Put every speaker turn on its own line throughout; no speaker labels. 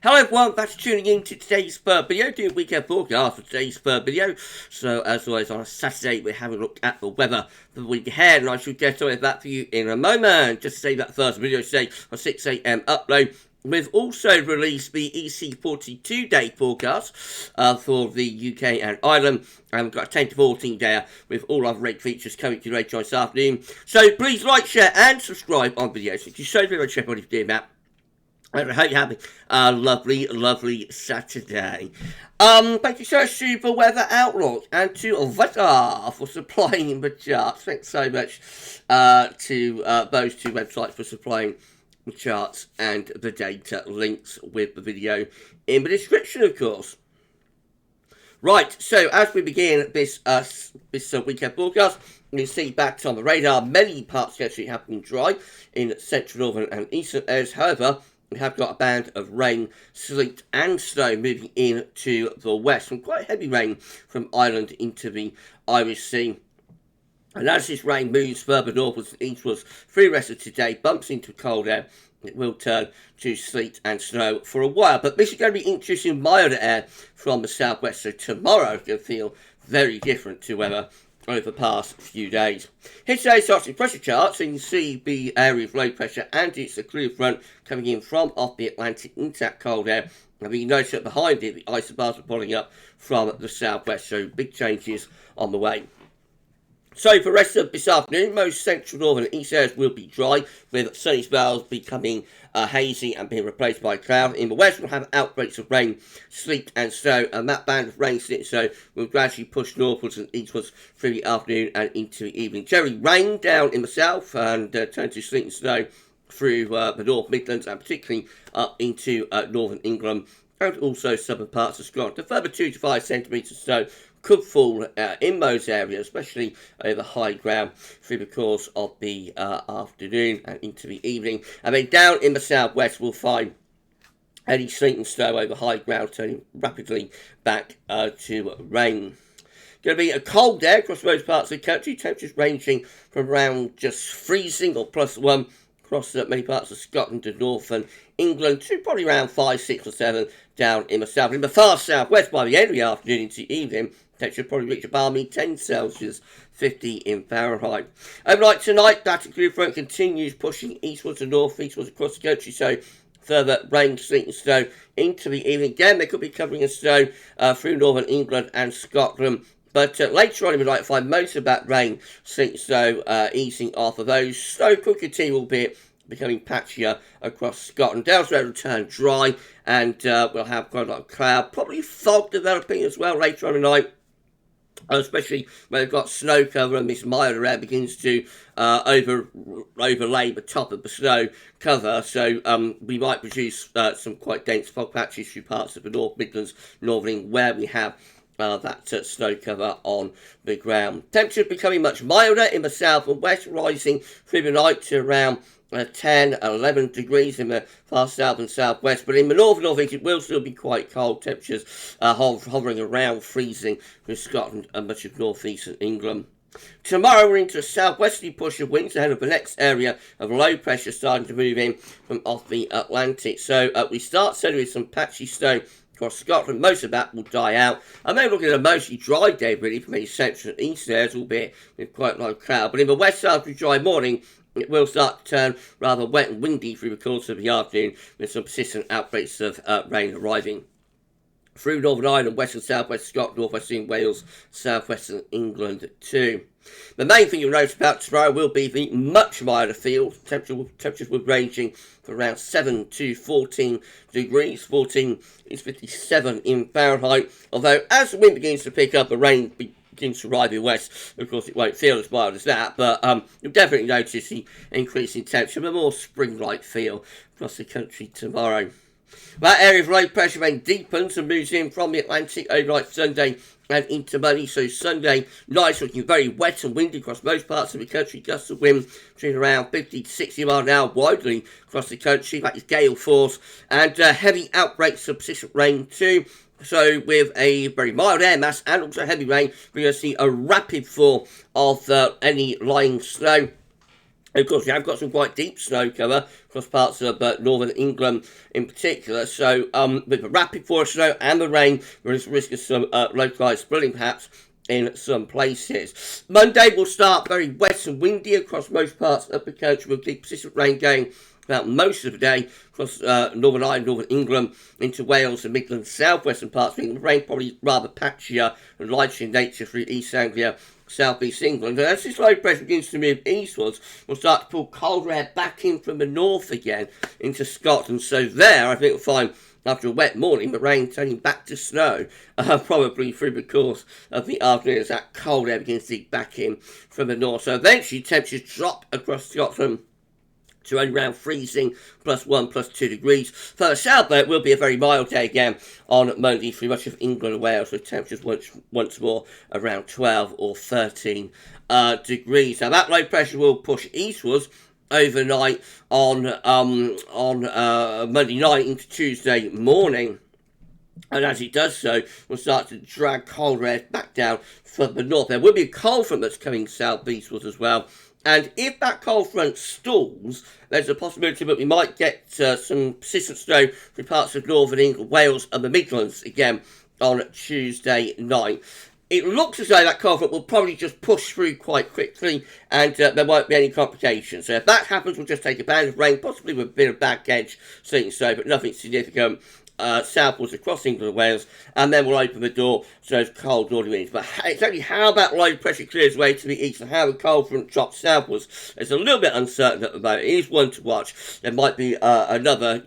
Hello everyone, thanks for tuning in to today's video, doing weekend forecast for today's video. So as always on a Saturday we're having a look at the weather for the week ahead, and I should get on with that for you in a moment. Just to say that first video today on 6 AM upload. We've also released the EC42 day forecast for the UK and Ireland, and we've got a 10 to 14 day with all our great features coming to you later this afternoon. So please like, share and subscribe on videos. Thank you so very much everybody for doing that. I hope you're having a lovely Saturday. Thank you so much to the Weather Outlook and to Weather for supplying the charts. Thanks so much to those two websites for supplying the charts and the data links with the video in the description, of course. Right, so as we begin this weekend forecast, you can see back on the radar, many parts of the country have been dry in central, northern and eastern areas. However, we have got a band of rain, sleet and snow moving into the west. Some quite heavy rain from Ireland into the Irish Sea. And as this rain moves further northwards and eastwards through the rest of today, bumps into cold air, it will turn to sleet and snow for a while. But this is going to be introducing milder air from the southwest. So tomorrow is going to feel very different to weather over the past few days. Here's today's Arctic pressure chart, so you can see the area of low pressure and it's a clear front coming in from off the Atlantic into that cold air. And you notice that behind it, the isobars are pulling up from the southwest, so big changes on the way. So for the rest of this afternoon, most central, northern and east areas will be dry, with sunny spells becoming hazy and being replaced by cloud. In the west, we'll have outbreaks of rain, sleet and snow, and that band of rain, sleet and snow will gradually push northwards and eastwards through the afternoon and into the evening. Generally rain down in the south and turn to sleet and snow through the North Midlands and particularly up into northern England and also southern parts of Scotland. A further 2 to 5 centimetres of snow could fall in those areas, especially over high ground through the course of the afternoon and into the evening. And then down in the southwest, we'll find any sleet and snow over high ground turning rapidly back to rain. Going to be a cold day across most parts of the country, temperatures ranging from around just freezing or +1 across many parts of Scotland and northern England to probably around 5, 6 or 7 down in the south. In the far southwest, by the end of the afternoon into evening, temperature probably reach a balmy 10 Celsius, 50 in Fahrenheit. Overnight tonight, that clear front continues pushing eastwards and northeastwards across the country, so further rain, sleet and snow into the evening. Again, there could be covering of snow through northern England and Scotland. But later on in the night, find most of that rain, sleet and snow easing off of those. Snow could continue, albeit becoming patchier across Scotland. Elsewhere will turn dry, and we'll have quite a lot of cloud, probably fog developing as well later on in the night. Especially when we've got snow cover and this milder air begins to overlay the top of the snow cover. So we might produce some quite dense fog patches through parts of the North Midlands, Northern England, where we have that snow cover on the ground. Temperature becoming much milder in the south and west, rising through the night to around 10, 11 degrees in the far south and southwest, but in the north and northeast it will still be quite cold. Temperatures hovering around freezing in Scotland and much of northeastern England. Tomorrow we're into a southwesterly push of winds ahead of the next area of low pressure starting to move in from off the Atlantic. So we start setting with some patchy snow across Scotland. Most of that will die out. And then we're looking at a mostly dry day really for many central and east areas, albeit with quite a lot of cloud. But in the west, after a dry morning, it will start to turn rather wet and windy through the course of the afternoon, with some persistent outbreaks of rain arriving through Northern Ireland, west and southwest Scotland, northwestern Wales, southwestern England too. The main thing you'll notice about tomorrow will be the much milder feel. Temperatures will be ranging from around 7 to 14 degrees. 14 is 57 in Fahrenheit. Although as the wind begins to pick up, the rain begins to arrive in west. Of course, it won't feel as mild as that, but you'll definitely notice the increase in temperature, a more spring-like feel across the country tomorrow. That area of low pressure then deepens and moves in from the Atlantic overnight Sunday and into Monday. So Sunday, nice, looking very wet and windy across most parts of the country. Gusts of wind between around 50 to 60 miles an hour widely across the country. That is gale force, and heavy outbreaks of persistent rain too. So with a very mild air mass and also heavy rain, we're going to see a rapid fall of any lying snow Of course, we have got some quite deep snow cover across parts of northern England in particular. So, with the rapid fall of snow and the rain, there is risk of some localised splitting perhaps in some places. Monday will start very wet and windy across most parts of the country, with deep persistent rain going throughout most of the day across Northern Ireland, Northern England, into Wales and Midlands, southwestern parts of England. Rain probably rather patchier and lighter in nature through East Anglia, southeast England. And as this low pressure begins to move eastwards, we'll start to pull colder air back in from the north again into Scotland. So there, I think we'll find, after a wet morning, the rain turning back to snow, probably through the course of the afternoon as that cold air begins to dig back in from the north. So eventually temperatures drop across Scotland to only around freezing, +1, +2 degrees. Further south, though, it will be a very mild day again on Monday through much of England and Wales, with temperatures once more around 12 or 13 degrees. Now, that low pressure will push eastwards overnight on Monday night into Tuesday morning. And as it does so, we'll start to drag cold air back down from the north. There will be a cold front that's coming southeastwards as well. And if that cold front stalls, there's a possibility that we might get some persistent snow through parts of northern England, Wales and the Midlands again on Tuesday night. It looks as though that cold front will probably just push through quite quickly, and there won't be any complications. So if that happens, we'll just take a band of rain, possibly with a bit of back edge, sleet snow, but nothing significant. Southwards across England and Wales, and then we'll open the door to those cold northerly winds. But exactly how that low pressure clears away to the east and how the cold front drops southwards is a little bit uncertain at the moment. It is one to watch. There might be another,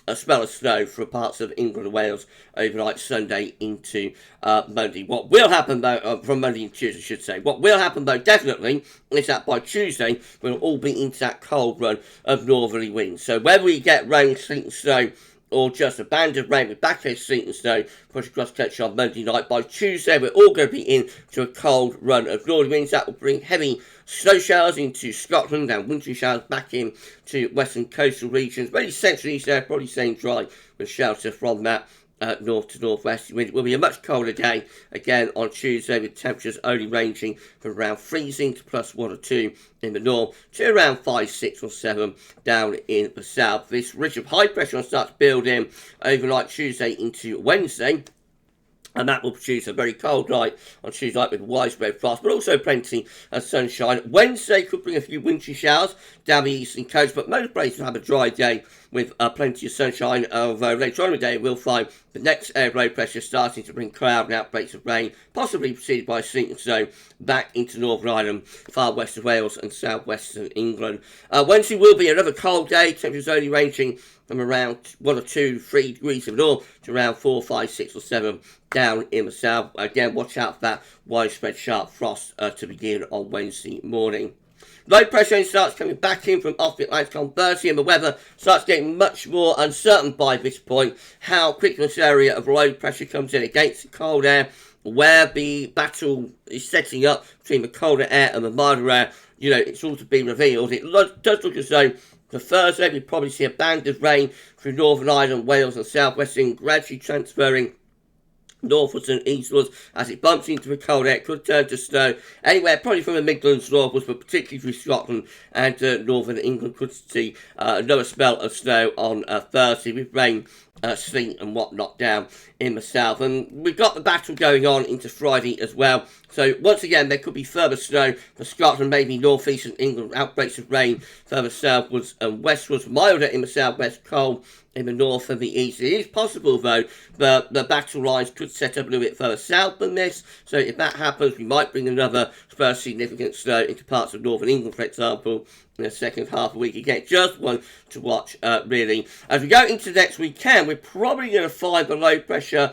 a spell of snow for parts of England and Wales overnight Sunday into Monday. What will happen though, from Monday and Tuesday I should say, what will happen though definitely is that by Tuesday we'll all be into that cold run of northerly winds. So whether we get rain, sleet and snow, or just a band of rain with back-edge sleet and snow push across country on Monday night, by Tuesday we're all going to be in to a cold run of northerly winds. That will bring heavy snow showers into Scotland and wintry showers back in to western coastal regions. Really central east there, probably staying dry with shelter from that north to northwest wind. It will be a much colder day again on Tuesday, with temperatures only ranging from around freezing to +1 or 2 in the north to around 5, 6 or 7 down in the south. This ridge of high pressure will start to build in overnight Tuesday into Wednesday, and that will produce a very cold night on Tuesday night with widespread frost, but also plenty of sunshine. Wednesday could bring a few wintry showers down the eastern coast, but most places will have a dry day with plenty of sunshine. Although later on in the day we'll find the next area of low pressure starting to bring cloud and outbreaks of rain, possibly preceded by sleet and snow, back into Northern Ireland, far west of Wales and southwestern England. Wednesday will be another cold day, temperatures only ranging from around 1 or 2, 3 degrees in the north to around 4, 5, 6 or 7 down in the south. Again, watch out for that widespread sharp frost to begin on Wednesday morning. Low pressure starts coming back in from off the Atlantic on Thursday, and the weather starts getting much more uncertain by this point. How quickly this area of low pressure comes in against the cold air, where the battle is setting up between the colder air and the milder air, it's all to be revealed. It does look as though for Thursday we probably see a band of rain through Northern Ireland, Wales and South West England, gradually transferring northwards and eastwards. As it bumps into the cold air, it could turn to snow anywhere, probably from the Midlands northwards, but particularly through Scotland and northern England could see another spell of snow on Thursday, with rain, sleet and whatnot down in the south. And we've got the battle going on into Friday as well. So once again, there could be further snow for Scotland, maybe northeastern England, outbreaks of rain further southwards and westwards, milder in the southwest, cold in the north and the east. It is possible, though, that the battle lines could set up a little bit further south than this. So if that happens, we might bring another spell of significant snow into parts of northern England, for example, in the second half of the week. Again, just one to watch, really. As we go into next weekend, we're probably going to find the low pressure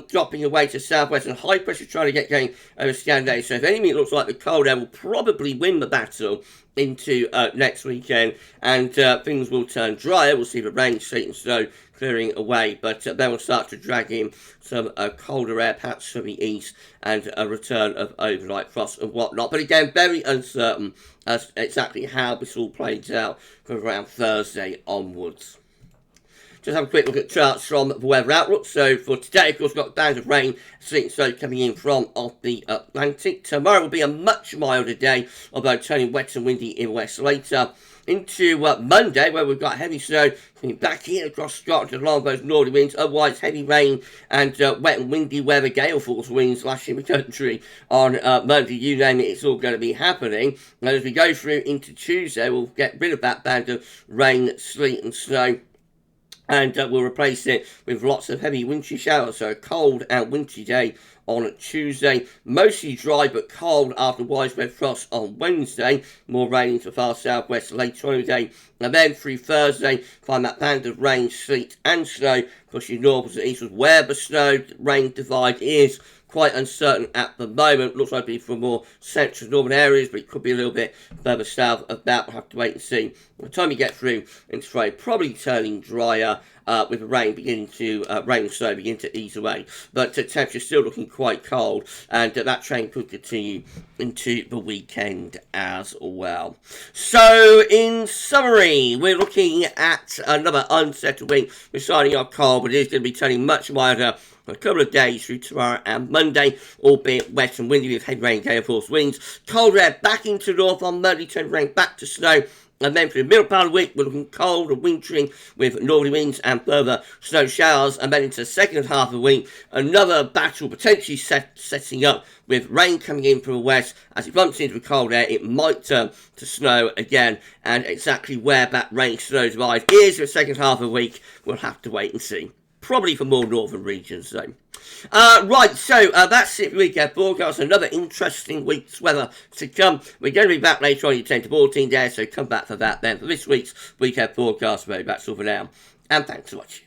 dropping away to southwest and high pressure trying to get going over Scandinavia. So if anything, it looks like the cold air will probably win the battle into next weekend, and things will turn drier. We'll see the rain, sleet and snow clearing away, but then we'll start to drag in some colder air perhaps from the east and a return of overnight frost and whatnot. But again, very uncertain as exactly how this all plays out from around Thursday onwards. just have a quick look at charts from the weather outlook. So for today, of course, we've got bands of rain, sleet and snow coming in from off the Atlantic. Tomorrow will be a much milder day, although turning wet and windy in west later. Into Monday, where we've got heavy snow coming back in across Scotland along those northerly winds. Otherwise, heavy rain and wet and windy weather, gale force winds lashing the country on Monday. You name it, it's all going to be happening. And as we go through into Tuesday, we'll get rid of that band of rain, sleet and snow, and we'll replace it with lots of heavy wintry showers. So a cold and wintry day on Tuesday. Mostly dry but cold after widespread frost on Wednesday. More rain into the far southwest later on in the day. And then through Thursday, find that band of rain, sleet and snow pushing northwards and eastwards, where the snow rain divide is quite uncertain at the moment. Looks like it'll be for more central northern areas, but it could be a little bit further south of that. We'll have to wait and see. By the time you get through into Friday, probably turning drier with the rain beginning to, rain and snow begin to ease away. But temperature's still looking quite cold, and that trend could continue into the weekend as well. So, in summary, we're looking at another unsettled week. We're starting off cold, but it is going to be turning much milder for a couple of days through tomorrow and Monday, albeit wet and windy with heavy rain, gale force winds. Cold air back into the north on Monday, turning rain back to snow. And then for the middle part of the week, we're looking cold and wintry with northerly winds and further snow showers. And then into the second half of the week, another battle potentially setting up with rain coming in from the west. As it bumps into the cold air, it might turn to snow again. And exactly where that rain-snow divide is for the second half of the week, we'll have to wait and see. Probably for more northern regions, though. Right, so that's it for the weekend forecast. Another interesting week's weather to come. We're going to be back later on, 10 to 14 days, so come back for that then. For this week's weekend forecast, that's all for now. And thanks for watching.